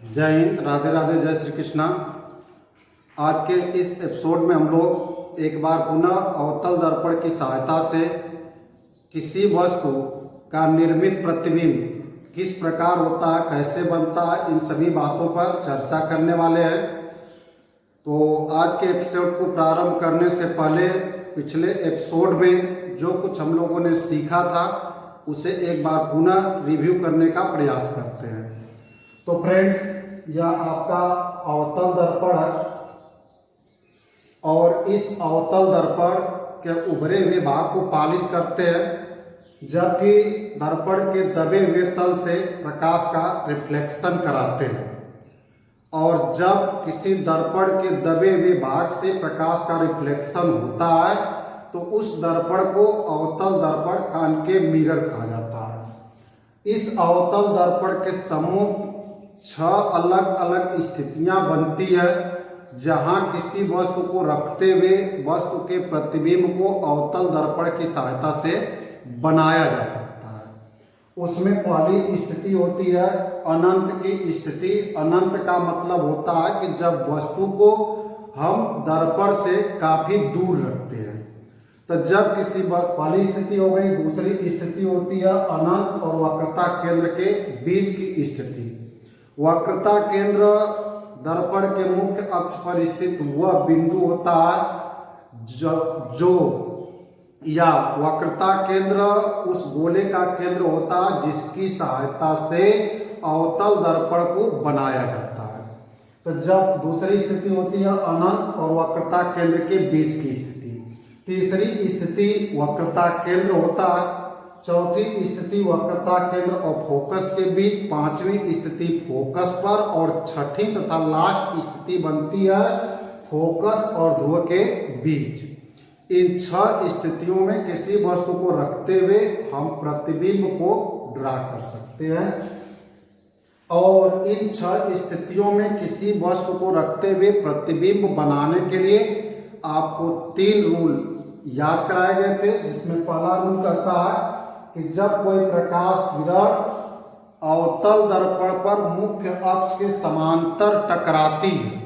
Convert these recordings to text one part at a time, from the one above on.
जय हिंद, राधे राधे, जय श्री कृष्णा। आज के इस एपिसोड में हम लोग एक बार पुनः अवतल दर्पण की सहायता से किसी वस्तु का निर्मित प्रतिबिंब किस प्रकार होता है, कैसे बनता है, इन सभी बातों पर चर्चा करने वाले हैं। तो आज के एपिसोड को प्रारंभ करने से पहले पिछले एपिसोड में जो कुछ हम लोगों ने सीखा था उसे एक बार पुनः रिव्यू करने का प्रयास करते हैं। तो फ्रेंड्स, यह आपका अवतल दर्पण है और इस अवतल दर्पण के उभरे हुए भाग को पॉलिश करते हैं, जबकि दर्पण के दबे हुए तल से प्रकाश का रिफ्लेक्शन कराते हैं। और जब किसी दर्पण के दबे हुए भाग से प्रकाश का रिफ्लेक्शन होता है तो उस दर्पण को अवतल दर्पण कॉनकेव मिरर कहा जाता है। इस अवतल दर्पण के सम्मुख 6 अलग अलग स्थितियां बनती है जहां किसी वस्तु को रखते हुए वस्तु के प्रतिबिंब को अवतल दर्पण की सहायता से बनाया जा सकता है। उसमें पहली स्थिति होती है अनंत की स्थिति। अनंत का मतलब होता है कि जब वस्तु को हम दर्पण से काफी दूर रखते हैं। तो जब किसी पहली स्थिति हो गई, दूसरी स्थिति होती है अनंत और वक्रता केंद्र के बीच की स्थिति। वक्रता केंद्र दर्पण के मुख्य अक्ष पर स्थित वह बिंदु होता है जो या वक्रता केंद्र उस गोले का केंद्र होता है जिसकी सहायता से अवतल दर्पण को बनाया जाता है। तो जब दूसरी स्थिति होती है अनंत और वक्रता केंद्र के बीच की स्थिति। तीसरी स्थिति वक्रता केंद्र होता है। चौथी स्थिति वक्रता केंद्र और फोकस के बीच। पांचवी स्थिति फोकस पर और छठी तथा लास्ट स्थिति बनती है फोकस और ध्रुव के बीच। इन 6 स्थितियों में किसी वस्तु को रखते हुए हम प्रतिबिंब को ड्रा कर सकते हैं। और इन 6 स्थितियों में किसी वस्तु को रखते हुए प्रतिबिंब बनाने के लिए आपको 3 रूल याद कराए गए थे, जिसमें पहला रूल कहता है कि जब कोई प्रकाश किरण अवतल दर्पण पर मुख्य अक्ष के समांतर टकराती है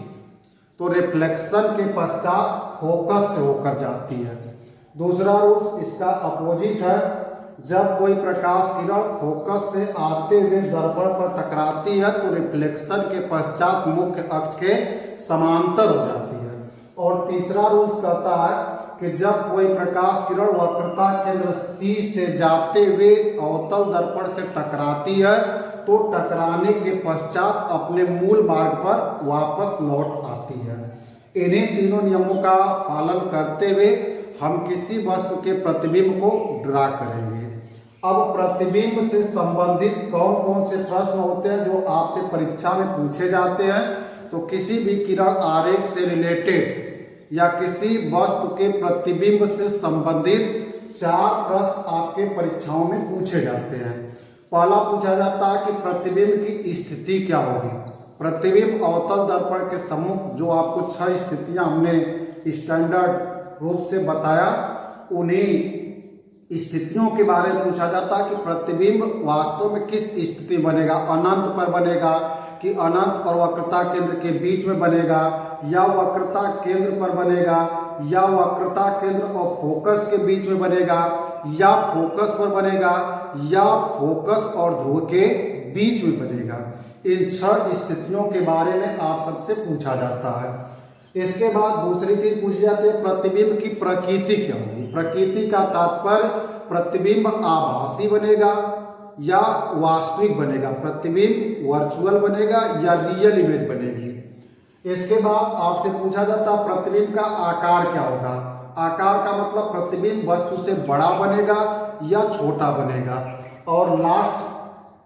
तो रिफ्लेक्शन के पश्चात फोकस से होकर जाती है। दूसरा रूल इसका अपोजिट है, जब कोई प्रकाश किरण फोकस से आते हुए दर्पण पर टकराती है तो रिफ्लेक्शन के पश्चात मुख्य अक्ष के समांतर हो जाती है। और तीसरा रूल कहता है कि जब कोई प्रकाश किरण वक्रता केंद्र C से जाते हुए अवतल दर्पण से टकराती है तो टकराने के पश्चात अपने मूल मार्ग पर वापस लौट आती है। इन्हीं तीनों नियमों का पालन करते हुए हम किसी वस्तु के प्रतिबिंब को ड्रा करेंगे। अब प्रतिबिंब से संबंधित कौन कौन से प्रश्न होते हैं जो आपसे परीक्षा में पूछे जाते हैं, तो किसी भी किरण आरेख से रिलेटेड या किसी वस्तु के प्रतिबिंब से संबंधित 4 प्रश्न आपके परीक्षाओं में पूछे जाते हैं। पहला पूछा जाता है कि प्रतिबिंब की स्थिति क्या होगी। प्रतिबिंब अवतल दर्पण के सम्मुख जो आपको 6 स्थितियां हमने स्टैंडर्ड रूप से बताया, उन्हीं स्थितियों के बारे में पूछा जाता है कि प्रतिबिंब वास्तव में किस स्थिति बनेगा। अनंत पर बनेगा कि अनंत और वक्रता केंद्र के बीच में बनेगा, या वक्रता केंद्र पर बनेगा, या वक्रता केंद्र और फोकस के बीच में बनेगा, या फोकस पर बनेगा, या फोकस और ध्रुव के बीच में बनेगा। इन 6 स्थितियों के बारे में आप सबसे पूछा जाता है। इसके बाद दूसरी चीज पूछी जाती है प्रतिबिंब की प्रकृति क्या होगी। प्रकृति का तात्पर्य प्रतिबिंब आभासी बनेगा या वास्तविक बनेगा, प्रतिबिंब वर्चुअल बनेगा या रियल इमेज बनेगी। इसके बाद आपसे पूछा जाता है प्रतिबिंब का आकार क्या होगा। आकार का मतलब प्रतिबिंब वस्तु से बड़ा बनेगा या छोटा बनेगा। और लास्ट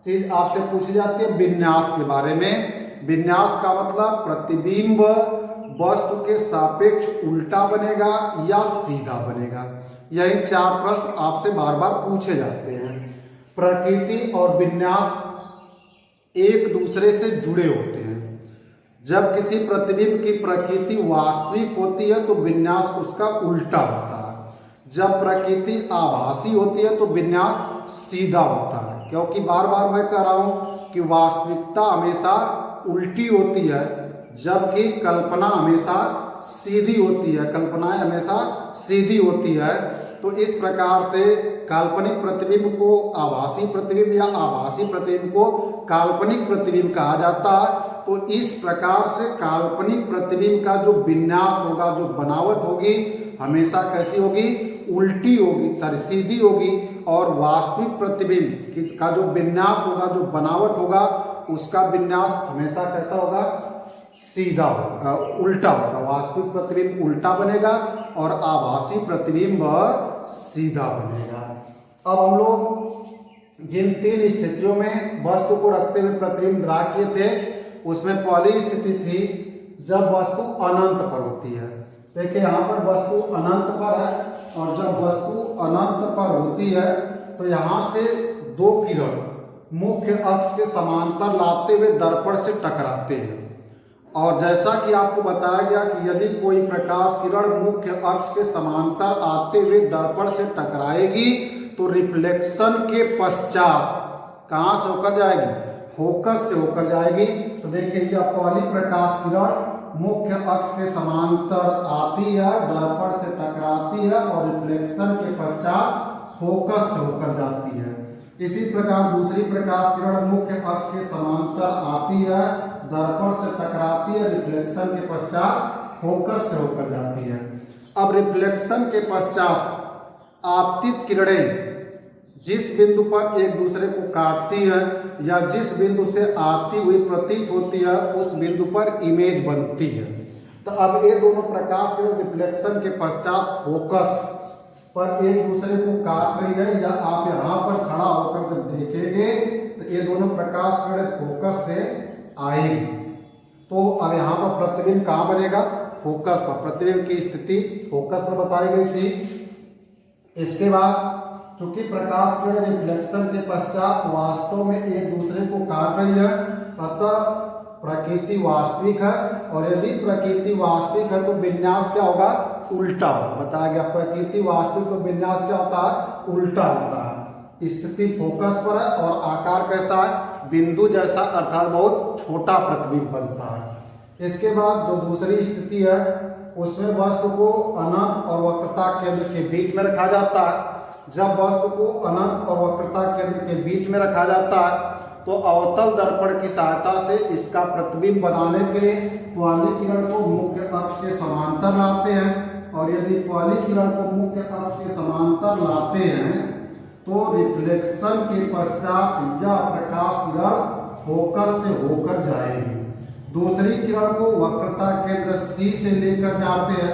चीज आपसे पूछी जाती है विन्यास के बारे में। विन्यास का मतलब प्रतिबिंब वस्तु के सापेक्ष उल्टा बनेगा या सीधा बनेगा। यही 4 प्रश्न आपसे बार बार पूछे जाते हैं। प्रकृति और विन्यास एक दूसरे से जुड़े होते हैं। जब किसी प्रतिबिंब की प्रकृति वास्तविक होती है तो विन्यास उसका उल्टा होता है। जब प्रकृति आभासी होती है तो विन्यास सीधा होता है। क्योंकि बार बार मैं कह रहा हूं कि वास्तविकता हमेशा उल्टी होती है जबकि कल्पना हमेशा सीधी होती है, कल्पनाएं हमेशा सीधी होती है। तो इस प्रकार से काल्पनिक प्रतिबिंब को आभासी प्रतिबिंब या आभासी प्रतिबिंब को काल्पनिक प्रतिबिंब कहा जाता है। तो इस प्रकार से काल्पनिक प्रतिबिंब का जो विन्यास होगा, जो बनावट होगी, हमेशा कैसी होगी? उल्टी होगी, सॉरी सीधी होगी। और वास्तविक प्रतिबिंब का जो विन्यास होगा, जो बनावट होगा, उसका विन्यास हमेशा कैसा होगा? सीधा होगा, उल्टा होगा। वास्तविक प्रतिबिंब उल्टा बनेगा और आभासी प्रतिबिंब सीधा बनेगा। अब हम लोग जिन 3 स्थितियों में वस्तु को रखते हुए प्रतिबिंब ड्रा किए थे, उसमें पहली स्थिति थी जब वस्तु अनंत पर होती है। देखिए यहाँ पर वस्तु अनंत पर है और जब वस्तु अनंत पर होती है तो यहाँ से 2 किरण मुख्य अक्ष के समांतर लाते हुए दर्पण से टकराते हैं। और जैसा कि आपको बताया गया कि यदि कोई प्रकाश किरण मुख्य अक्ष के समांतर आते हुए दर्पण से टकराएगी तो रिफ्लेक्शन के पश्चात कहाँ से होकर जाएगी? फोकस से होकर जाएगी। तो देखिए यह पहली प्रकाश किरण मुख्य अक्ष के समांतर आती है, दर्पण से टकराती है और रिफ्लेक्शन के पश्चात फोकस से होकर जाती है। इसी प्रकार दूसरी प्रकाश किरण मुख्य अक्ष के समांतर आती है, दर्पण से टकराती है, रिफ्लेक्शन के पश्चात फोकस से होकर जाती है। अब रिफ्लेक्शन के पश्चात आपतित किरणें जिस बिंदु पर एक दूसरे को काटती है या जिस बिंदु से आती हुई प्रतीत होती है उस बिंदु पर इमेज बनती है। तो अब ये दोनों प्रकाश किरण रिफ्लेक्शन के पश्चात फोकस पर एक दूसरे को काट रही है, या आप यहाँ पर खड़ा होकर जब देखेंगे तो ये दोनों प्रकाश किरण फोकस से आएगी। तो अब यहाँ पर प्रतिबिंब कहाँ बनेगा? फोकस पर। प्रतिबिंब की स्थिति फोकस पर बताई गई थी। इसके बाद चूंकि प्रकाश किरण रिफ्लेक्शन के पश्चात वास्तव में एक दूसरे को काट रही है, अतः प्रकृति वास्तविक है। और यदि प्रकृति वास्तविक है तो विन्यास क्या होगा? उल्टा होगा। बताया गया प्रकृति वास्तविक तो विन्यास क्या होता है? उल्टा होता है। स्थिति फोकस पर है और आकार कैसा है? बिंदु जैसा, अर्थात बहुत छोटा प्रतिबिंब बनता है। इसके बाद जो दूसरी स्थिति है उसमें वस्तु को अनंत और वक्रता केंद्र के बीच में रखा जाता है। जब वस्तु को अनंत और वक्रता केंद्र के बीच में रखा जाता है तो अवतल दर्पण की सहायता से इसका प्रतिबिंब बनाने के लिए पहली किरण को मुख्य अक्ष के समांतर लाते हैं, और यदि पहली किरण को मुख्य अक्ष के समांतर लाते हैं तो रिफ्लेक्शन के पश्चात यह प्रकाश किरण फोकस से होकर जाएगी। दूसरी किरण को वक्रता केंद्र C से लेकर जाते हैं,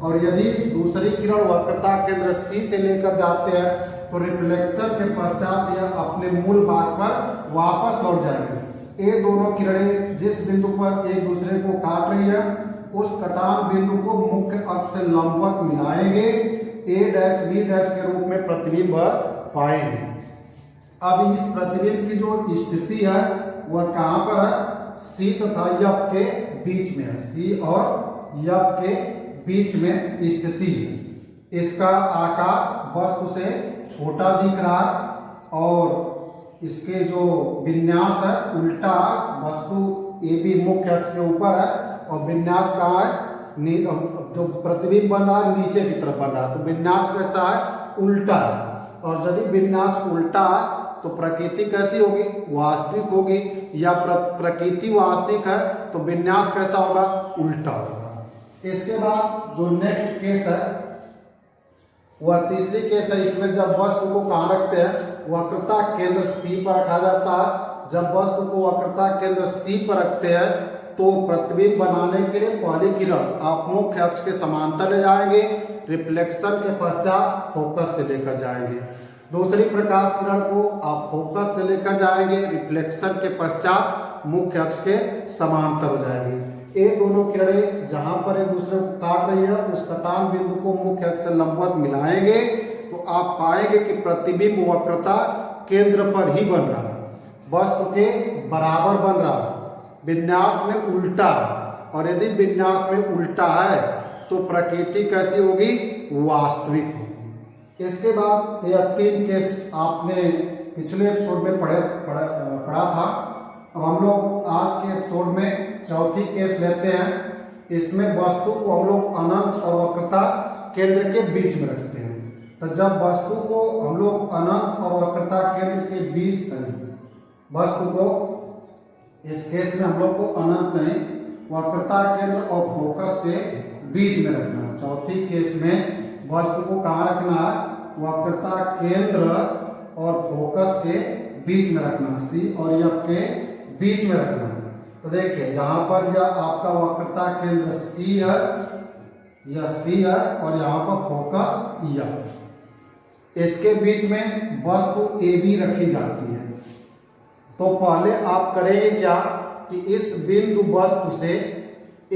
और यदि दूसरी किरण वक्रता केंद्र C से लेकर जाते हैं तो रिफ्लेक्शन के पश्चात यह अपने मूल भाग पर वापस लौट जाएगी। ये दोनों किरणें जिस बिंदु पर एक दूसरे को काट रही है उस कटान बिंदु को मुख्य अक्ष से लंबवत मिलाएंगे, A डैश B डैश के रूप में प्रतिबिंब पाएंगे। अब इस प्रतिबिंब की जो स्थिति है वह कहाँ पर है? C तथा F के बीच में है। C और F के बीच में स्थिति है। इसका आकार वस्तु से छोटा दिख रहा है और इसके जो विन्यास है उल्टा, वस्तु ए बी मुख्य अक्ष के ऊपर है और विन्यास कहाँ है? जो प्रतिबिंब बन रहा है नीचे की तरफ बन रहा है, तो विन्यास कैसा है? उल्टा है। और यदि विन्यास उल्टा है तो प्रकृति कैसी होगी? वास्तविक होगी। या प्रकृति वास्तविक है तो विन्यास कैसा होगा? उल्टा होगा। इसके बाद जो नेक्स्ट केस है वह तीसरी केस है। इसमें जब वस्तु को कहाँ रखते हैं? वक्रता केंद्र C पर रखा जाता है। जब वस्तु को वक्रता केंद्र C पर रखते हैं तो प्रतिबिंब बनाने के लिए पहली किरण आप मुख्य अक्ष के समांतर ले जाएंगे, रिफ्लेक्शन के पश्चात फोकस से लेकर जाएंगे। दूसरी प्रकाश किरण को आप फोकस से लेकर जाएंगे, रिफ्लेक्शन के पश्चात मुख्य अक्ष के समांतर हो जाएगी। ये दोनों किरणें जहां पर एक दूसरे को काट रही है उस कटान बिंदु को मुख्य अक्ष से लंबवत मिलाएंगे तो आप पाएंगे कि प्रतिबिंब वक्रता केंद्र पर ही बन रहा है, वस्तु के बराबर बन रहा है, विन्यास में उल्टा है। और यदि विन्यास में उल्टा है तो प्रकृति कैसी होगी? वास्तविक होगी। इसके बाद यह 3 केस आपने पिछले एपिसोड में पढ़ा था। अब हम लोग आज के एपिसोड में चौथी केस लेते हैं। इसमें वस्तु को हम लोग अनंत और वक्रता केंद्र के बीच में रखते हैं। तो जब वस्तु को हम लोग अनंत और वक्रता केंद्र के बीच, वस्तु को इस केस में हम लोग को अनंत नहीं, वक्रता केंद्र और फोकस के बीच में रखना है। चौथी केस में वस्तु को कहाँ रखना है? वक्रता केंद्र और फोकस के बीच में रखना, सी और एफ के बीच में रखना है। तो देखिए यहाँ पर यह आपका वक्रता केंद्र सी है, यह सी है और यहाँ पर फोकस एफ। इसके बीच में वस्तु ए बी रखी जाती है। तो पहले आप करेंगे क्या कि इस बिंदु वस्तु से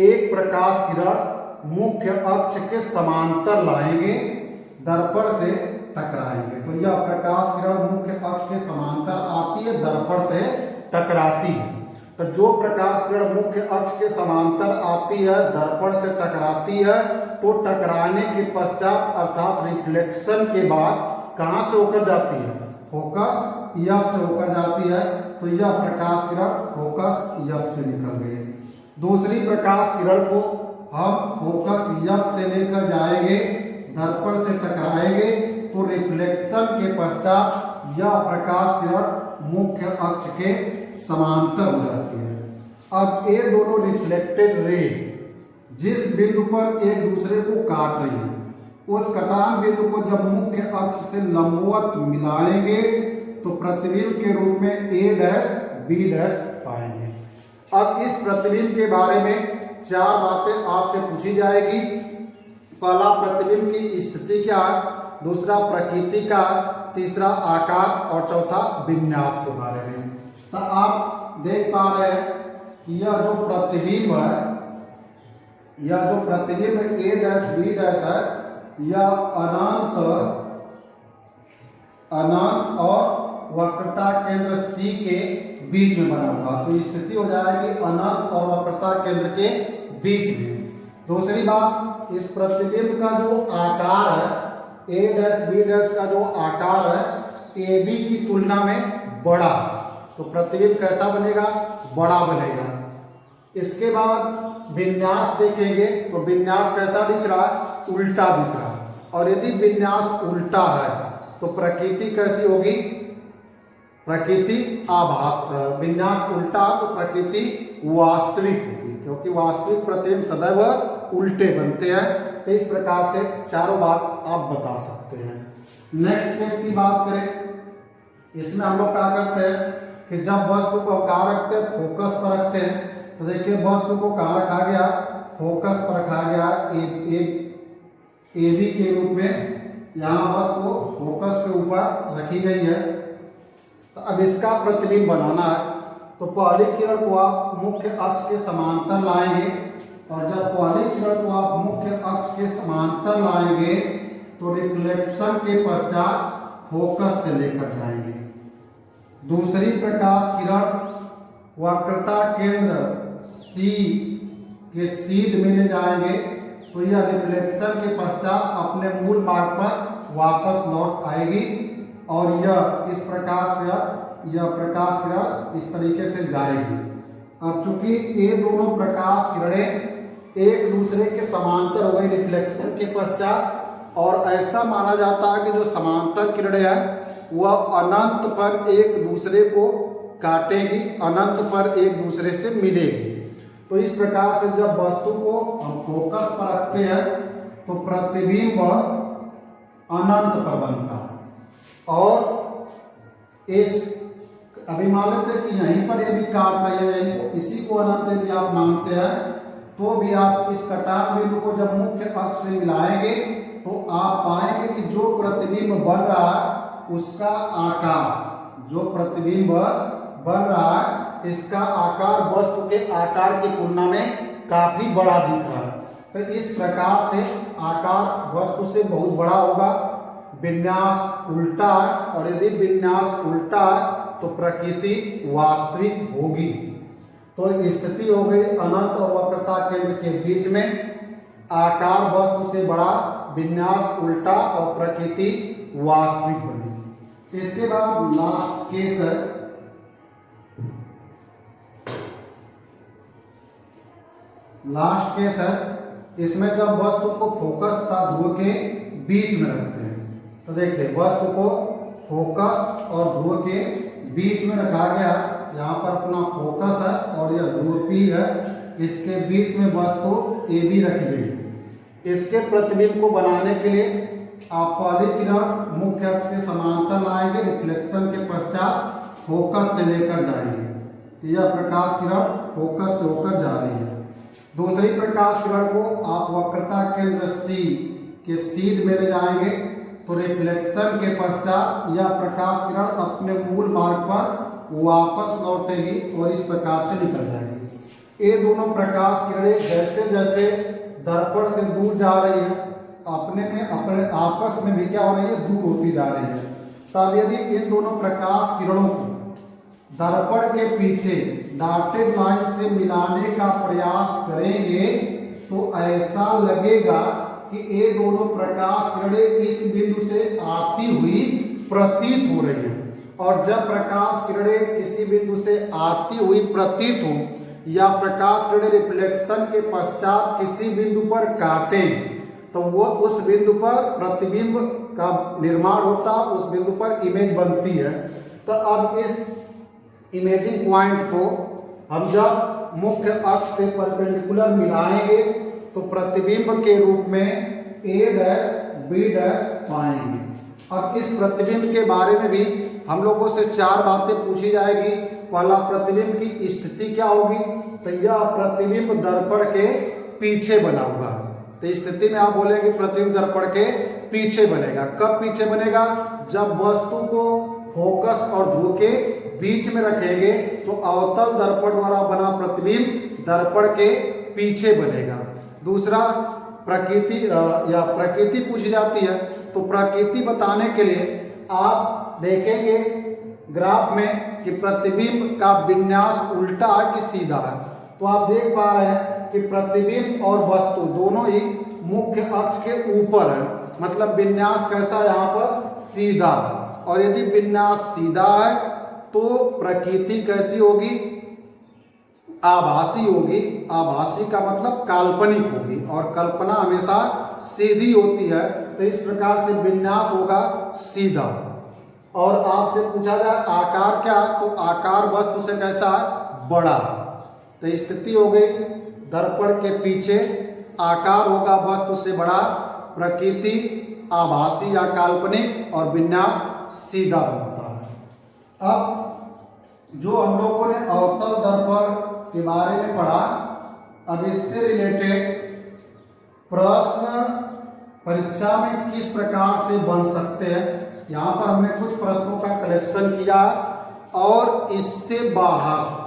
एक प्रकाश किरण मुख्य अक्ष के समांतर लाएंगे, दर्पण से टकराएंगे। तो यह प्रकाश किरण मुख्य अक्ष के समांतर आती है, दर्पण से टकराती है। तो जो प्रकाश किरण मुख्य अक्ष के समांतर आती है, दर्पण से टकराती है, तो टकराने के पश्चात अर्थात रिफ्लेक्शन के बाद कहां से होकर जाती है? फोकस एफ से होकर जाती है। तो यह प्रकाश किरण फोकस एफ से निकल गई। दूसरी प्रकाश किरण को हम फोकस एफ से लेकर जाएंगे, दर्पण से टकराएंगे, तो रिफ्लेक्शन के पश्चात यह प्रकाश किरण मुख्य अक्ष के समांतर हो जाती है। अब ये दोनों रिफ्लेक्टेड रे जिस बिंदु पर एक दूसरे को काट रही है, उस कटान बिंदु को जब मुख्य अक्ष से लंबवत मिलाएंगे तो प्रतिबिंब के रूप में ए डैश बी डैश पाएंगे। अब इस प्रतिबिंब के बारे में चार बातें आपसे पूछी जाएगी। पहला, प्रतिबिंब की स्थिति क्या है, दूसरा प्रकृति का, तीसरा आकार और चौथा विन्यास के बारे में। तो आप देख पा रहे हैं कि यह जो प्रतिबिंब है, यह जो प्रतिबिंब ए डैश बी डैश है, यह अनंत और वक्रता केंद्र सी के बीच में बना हुआ। तो स्थिति हो जाएगी अनंत और वक्रता केंद्र के बीच में। दूसरी बात, इस प्रतिबिंब का जो आकार है, ए डैश बी डैश का जो आकार है, ए बी की तुलना में बड़ा, तो प्रतिबिंब कैसा बनेगा? बड़ा बनेगा। इसके बाद विन्यास देखेंगे तो विन्यास कैसा दिख रहा है? उल्टा दिख रहा है। और यदि विन्यास उल्टा है तो प्रकृति कैसी होगी? प्रकृति आभास, विन्यास उल्टा तो प्रकृति वास्तविक होगी, क्योंकि वास्तविक प्रतिबिंब सदैव उल्टे बनते हैं। तो इस प्रकार से चारों बात आप बता सकते हैं। नेक्स्ट केस की बात करें, इसमें हम लोग क्या करते हैं कि जब वस्तु को कहाँ रखते हैं? फोकस पर रखते हैं। तो देखिए वस्तु को कहाँ रखा गया? फोकस पर रखा गया, ए बी के रूप में। यहाँ वस्तु फोकस के ऊपर रखी गई है। तो अब इसका प्रतिबिंब बनाना है। तो पहली किरण को आप मुख्य अक्ष के समांतर लाएंगे, और जब पहली किरण को आप मुख्य अक्ष के समांतर लाएंगे तो रिफ्लेक्शन के पश्चात फोकस से लेकर जाएंगे। दूसरी प्रकाश किरण वक्रता केंद्र सी के सीध में ले जाएंगे, तो यह रिफ्लेक्शन के पश्चात अपने मूल मार्ग पर वापस लौट आएगी, और यह इस प्रकार से यह प्रकाश किरण इस तरीके से जाएगी। अब चूंकि ये दोनों प्रकाश किरणें एक दूसरे के समांतर हो गई रिफ्लेक्शन के पश्चात, और ऐसा माना जाता है कि जो समांतर किरणें हैं वह अनंत पर एक दूसरे को काटेगी, अनंत पर एक दूसरे से मिलेगी। तो इस प्रकार से जब वस्तु को हम फोकस पर रखते हैं तो प्रतिबिंब अनंत पर बनता है। और इस अभी मान लेते हैं कि यहीं पर यदि काट रहे हैं तो इसी को अनंत यदि आप मानते हैं, तो भी आप इस कटान बिंदु को जब मुख्य अक्ष से मिलाएंगे तो आप पाएंगे कि जो प्रतिबिंब बन रहा है उसका आकार, जो प्रतिबिंब बन रहा है इसका आकार वस्तु के आकार की तुलना में काफी बड़ा दिख रहा है। तो इस प्रकार से आकार वस्तु से बहुत बड़ा होगा, विन्यास उल्टा है, और यदि विन्यास उल्टा है तो प्रकृति वास्तविक होगी। तो स्थिति हो गई अनंत और वक्रता केंद्र के बीच में, आकार वस्तु से बड़ा, विन्यास उल्टा और प्रकृति वास्तविक बनी। इसके बाद लास्ट केस है, लास्ट केस है, इसमें जब वस्तु को फोकस तथा ध्रुव के बीच में रखते हैं। तो देखिए वस्तु को फोकस और ध्रुव के बीच में रखा गया। यहाँ पर अपना फोकस है और यह ध्रुव P है, इसके बीच में वस्तु AB रखी गई। इसके प्रतिबिंब को बनाने के लिए आप पहली किरण मुख्य अक्ष के समांतर लाएंगे, रिफ्लेक्शन के पश्चात फोकस से लेकर जाएंगे। यह प्रकाश किरण फोकस से होकर जा रही है। दूसरी प्रकाश किरण को आप वक्रता केंद्र C के सीध में ले जाएंगे, तो रिफ्लेक्शन के पश्चात यह प्रकाश किरण अपने मूल मार्ग पर वापस लौटेगी और इस प्रकार से निकल जाएगी। ये दोनों प्रकाश किरणें जैसे जैसे दर्पण से दूर जा रही है, अपने आपस में भी क्या हो रही है, दूर होती जा रही है। तब यदि इन दोनों प्रकाश किरणों को दर्पण के पीछे डॉटेड लाइन से मिलाने का प्रयास करेंगे तो ऐसा लगेगा कि ये दोनों प्रकाश किरणें इस बिंदु से आती हुई प्रतीत हो रही है। और जब प्रकाश किरणें किसी बिंदु से आती हुई प्रतीत हो या प्रकाश किरणें रिफ्लेक्शन के पश्चात किसी बिंदु पर काटे, तो वो उस बिंदु पर प्रतिबिंब का निर्माण होता, उस बिंदु पर इमेज बनती है। तो अब इस इमेजिंग पॉइंट को हम जब मुख्य अक्ष से परपेंडिकुलर मिलाएंगे तो प्रतिबिंब के रूप में A' B' पाएंगे। अब इस प्रतिबिंब के बारे में भी हम लोगों से 4 बातें पूछी जाएगी। पहला, प्रतिबिंब की स्थिति क्या होगी, तो यह प्रतिबिंब दर्पण के पीछे बना हुआ है। तो इस स्थिति में आप बोलेंगे प्रतिबिंब दर्पण के पीछे बनेगा। कब पीछे बनेगा, जब वस्तु को फोकस और ध्रुव के बीच में रखेंगे तो अवतल दर्पण द्वारा बना प्रतिबिंब दर्पण के पीछे बनेगा। दूसरा, प्रकृति पूछी जाती है, तो प्रकृति बताने के लिए आप देखेंगे ग्राफ में कि प्रतिबिंब का विन्यास उल्टा है कि सीधा है। तो आप देख पा रहे हैं कि प्रतिबिंब और वस्तु दोनों ही मुख्य अक्ष के ऊपर है, मतलब विन्यास कैसा है, यहाँ पर सीधा है। और यदि विन्यास सीधा है तो प्रकृति कैसी होगी, आभासी होगी। आभासी का मतलब काल्पनिक होगी और कल्पना हमेशा सीधी होती है। तो इस प्रकार से विन्यास होगा सीधा। और आपसे पूछा जाए आकार क्या, तो आकार वस्तु से कैसा है, बड़ा। तो स्थिति हो गई दर्पण के पीछे, आकार होगा वस्तु से बड़ा, प्रकृति आभासी या काल्पनिक और विन्यास सीधा बनता है। अब जो हम लोगों ने अवतल दर्पण के बारे में पढ़ा, अब इससे रिलेटेड प्रश्न परीक्षा में किस प्रकार से बन सकते हैं, यहाँ पर हमने कुछ प्रश्नों का कलेक्शन किया और इससे बाहर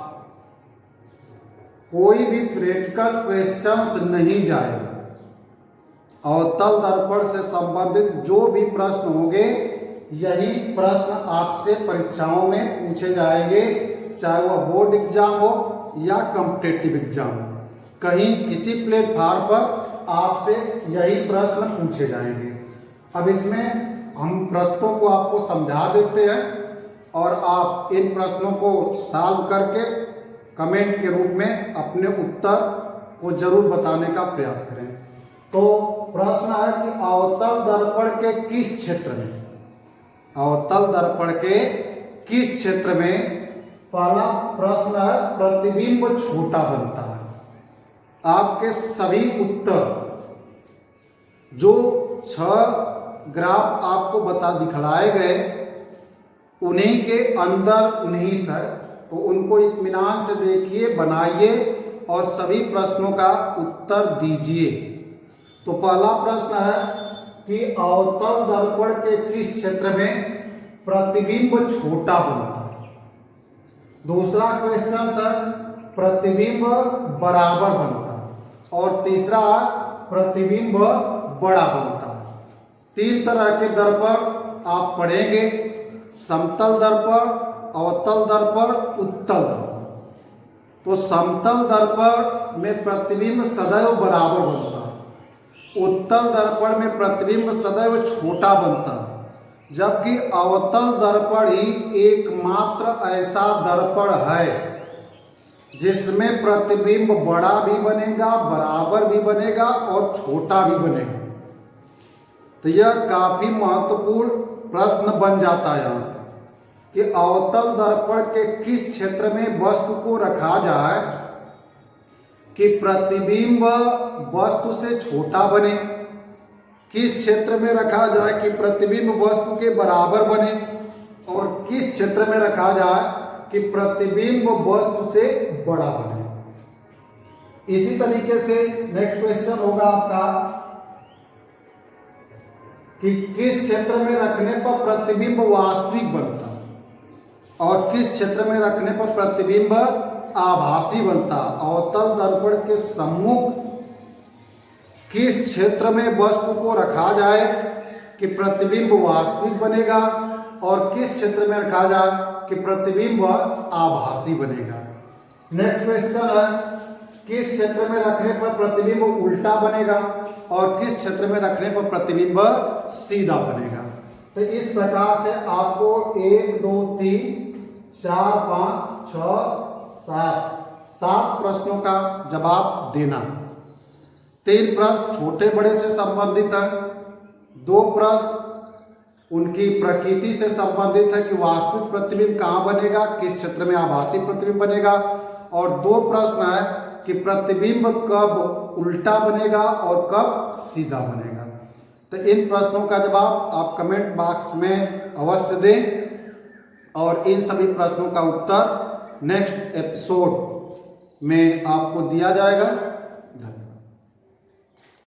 कोई भी थ्योरेटिकल क्वेश्चंस नहीं जाएगा। अवतल दर्पण से संबंधित जो भी प्रश्न होंगे यही प्रश्न आपसे परीक्षाओं में पूछे जाएंगे, चाहे वह बोर्ड एग्जाम हो या कॉम्पिटिटिव एग्जाम। कहीं किसी प्लेटफॉर्म पर आपसे यही प्रश्न पूछे जाएंगे। अब इसमें हम प्रश्नों को आपको समझा देते हैं और आप इन प्रश्नों को सॉल्व करके कमेंट के रूप में अपने उत्तर को जरूर बताने का प्रयास करें। तो प्रश्न है कि अवतल दर्पण के किस क्षेत्र में, अवतल दर्पण के किस क्षेत्र में, पहला प्रश्न है प्रतिबिंब छोटा बनता है। आपके सभी उत्तर जो 6 ग्राफ आपको दिखलाए गए उन्हीं के अंदर निहित है, तो उनको इत्मीनान से देखिए, बनाइए और सभी प्रश्नों का उत्तर दीजिए। तो पहला प्रश्न है कि अवतल दर्पण के किस क्षेत्र में प्रतिबिंब छोटा बनता है। दूसरा क्वेश्चन है प्रतिबिंब बराबर बनता है और तीसरा प्रतिबिंब बड़ा बनता है। 3 तरह के दर्पण आप पढ़ेंगे, समतल दर्पण, अवतल दर्पण, उत्तल दर्पण। तो समतल दर्पण में प्रतिबिंब सदैव बराबर बनता है, उत्तल दर्पण में प्रतिबिंब सदैव छोटा बनता है, जबकि अवतल दर्पण ही एकमात्र ऐसा दर्पण है जिसमें प्रतिबिंब बड़ा भी बनेगा, बराबर भी बनेगा और छोटा भी बनेगा। तो यह काफी महत्वपूर्ण प्रश्न बन जाता है यहां से कि अवतल दर्पण के किस क्षेत्र में वस्तु को रखा जाए कि प्रतिबिंब वस्तु से छोटा बने, किस क्षेत्र में रखा जाए कि प्रतिबिंब वस्तु के बराबर बने, और किस क्षेत्र में रखा जाए कि प्रतिबिंब वस्तु से बड़ा बने। इसी तरीके से नेक्स्ट क्वेश्चन होगा आपका कि किस क्षेत्र में रखने पर प्रतिबिंब वास्तविक बनता और किस क्षेत्र में रखने पर प्रतिबिंब आभासी बनता। अवतल दर्पण के सम्मुख किस क्षेत्र में वस्तु को रखा जाए कि प्रतिबिंब वास्तविक बनेगा और किस क्षेत्र में रखा जाए कि प्रतिबिंब आभासी बनेगा। नेक्स्ट क्वेश्चन है किस क्षेत्र में रखने पर प्रतिबिंब उल्टा बनेगा और किस क्षेत्र में रखने पर प्रतिबिंब सीधा बनेगा। तो इस प्रकार से आपको 1 2 3 4 5 6 7 प्रश्नों का जवाब देना। 3 प्रश्न छोटे बड़े से संबंधित है, 2 प्रश्न उनकी प्रकृति से संबंधित है कि वास्तविक प्रतिबिंब कहाँ बनेगा, किस क्षेत्र में आभासी प्रतिबिंब बनेगा, और 2 प्रश्न है कि प्रतिबिंब कब उल्टा बनेगा और कब सीधा बनेगा। तो इन प्रश्नों का जवाब आप कमेंट बॉक्स में अवश्य दें और इन सभी प्रश्नों का उत्तर नेक्स्ट एपिसोड में आपको दिया जाएगा।